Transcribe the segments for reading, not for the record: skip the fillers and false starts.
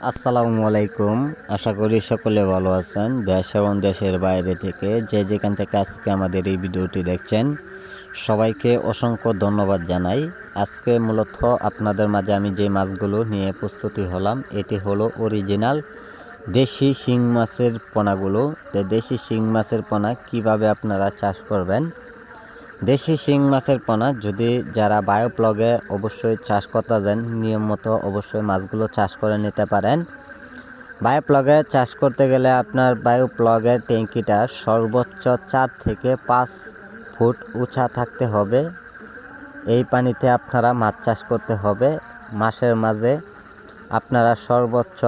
আসসালামু আলাইকুম। আশা করি সকলে ভালো আছেন। দেশ এবং দেশের বাইরে থেকে যে যেখান থেকে আজকে আমাদের এই ভিডিওটি দেখছেন, সবাইকে অসংখ্য ধন্যবাদ জানাই। আজকে মূলত আপনাদের মাঝে আমি যে মাছগুলো নিয়ে প্রস্তুতি হলাম, এটি হলো অরিজিনাল দেশি শিং মাছের পোনাগুলো। দেশি শিং মাছের পোনা কিভাবে আপনারা চাষ করবেন, দেশি শিং মাছের পোনা যদি যারা বায়োপ্লগে অবশ্যই চাষ করতে যান, নিয়ম মতো অবশ্যই মাছগুলো চাষ করে নিতে পারেন। বায়োপ্লগে চাষ করতে গেলে আপনার বায়োপ্লগের ট্যাঙ্কিটা সর্বোচ্চ 4 থেকে 5 ফুট উঁচা থাকতে হবে। এই পানিতে আপনারা মাছ চাষ করতে হবে। মাসের মাঝে আপনারা সর্বোচ্চ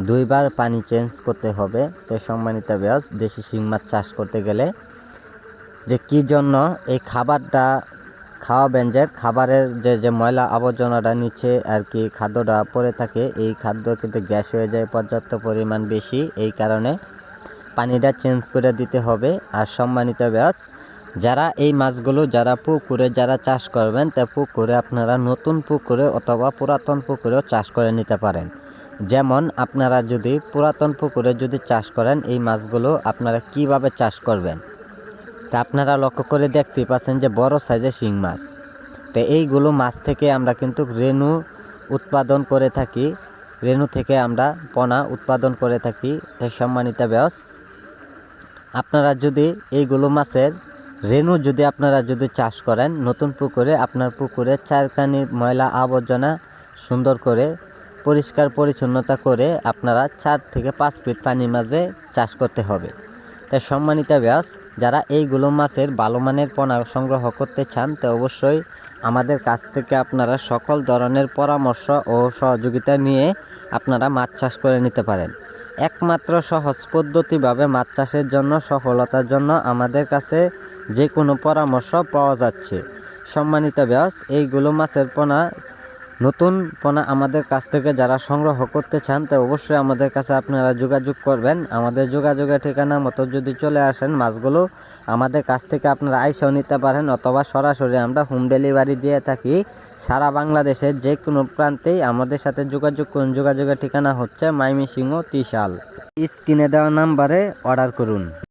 2 বার পানি চেঞ্জ করতে হবে। তো সম্মানিত ভিউয়ার্স, দেশি শিং মাছ চাষ করতে গেলে যে কী জন্য এই খাবারটা খাওয়াবেন, যে খাবারের যে ময়লা আবর্জনাটা নিচে আর কি খাদ্যটা পড়ে থাকে, এই খাদ্য কিন্তু গ্যাস হয়ে যায় পর্যাপ্ত পরিমাণ বেশি। এই কারণে পানিটা চেঞ্জ করে দিতে হবে। আর সম্মানিত ভিউয়ার্স, যারা এই মাছগুলো যারা পুকুরে যারা চাষ করবেন, তা পুকুরে আপনারা নতুন পুকুরে অথবা পুরাতন পুকুরেও চাষ করে নিতে পারেন। যেমন আপনারা যদি পুরাতন পুকুরে যদি চাষ করেন, এই মাছগুলো আপনারা কিভাবে চাষ করবেন তা আপনারা লক্ষ্য করে দেখতেই পাচ্ছেন যে বড় সাইজের শিং মাছ। তো এইগুলো মাছ থেকে আমরা কিন্তু রেণু উৎপাদন করে থাকি, রেণু থেকে আমরা পোনা উৎপাদন করে থাকি। তো সম্মানিত ভিউয়ার্স, আপনারা যদি এইগুলো মাছের রেণু যদি আপনারা যদি চাষ করেন নতুন পুকুরে, আপনার পুকুরে চারখানি ময়লা আবর্জনা সুন্দর করে পরিষ্কার পরিচ্ছন্নতা করে আপনারা 4 থেকে 5 ফিট পানির মাঝে চাষ করতে হবে। তাই সম্মানিত ভিউয়ার্স, যারা এইগুলো মাছের ভালো মানের পোনা সংগ্রহ করতে চান, তো অবশ্যই আমাদের কাছ থেকে আপনারা সকল ধরনের পরামর্শ ও সহযোগিতা নিয়ে আপনারা মাছ চাষ করে নিতে পারেন। একমাত্র সহজ পদ্ধতিভাবে মাছ চাষের জন্য সফলতার জন্য আমাদের কাছে যে কোনো পরামর্শ পাওয়া যাচ্ছে। সম্মানিত ভিউয়ার্স, এইগুলো মাছের পোনা নতুন পোনা আমাদের কাছ থেকে যারা সংগ্রহ করতে চান, তো অবশ্যই আমাদের কাছে আপনারা যোগাযোগ করবেন। আমাদের যোগাযোগের ঠিকানা মতো যদি চলে আসেন, মাছগুলো আমাদের কাছ থেকে আপনারা আইসও নিতে পারেন, অথবা সরাসরি আমরা হোম ডেলিভারি দিয়ে থাকি সারা বাংলাদেশের যে কোনো প্রান্তেই। আমাদের সাথে যোগাযোগ করুন। যোগাযোগের ঠিকানা হচ্ছে ময়মনসিংহ ত্রিশাল। স্ক্রিনে দেওয়া নাম্বারে অর্ডার করুন।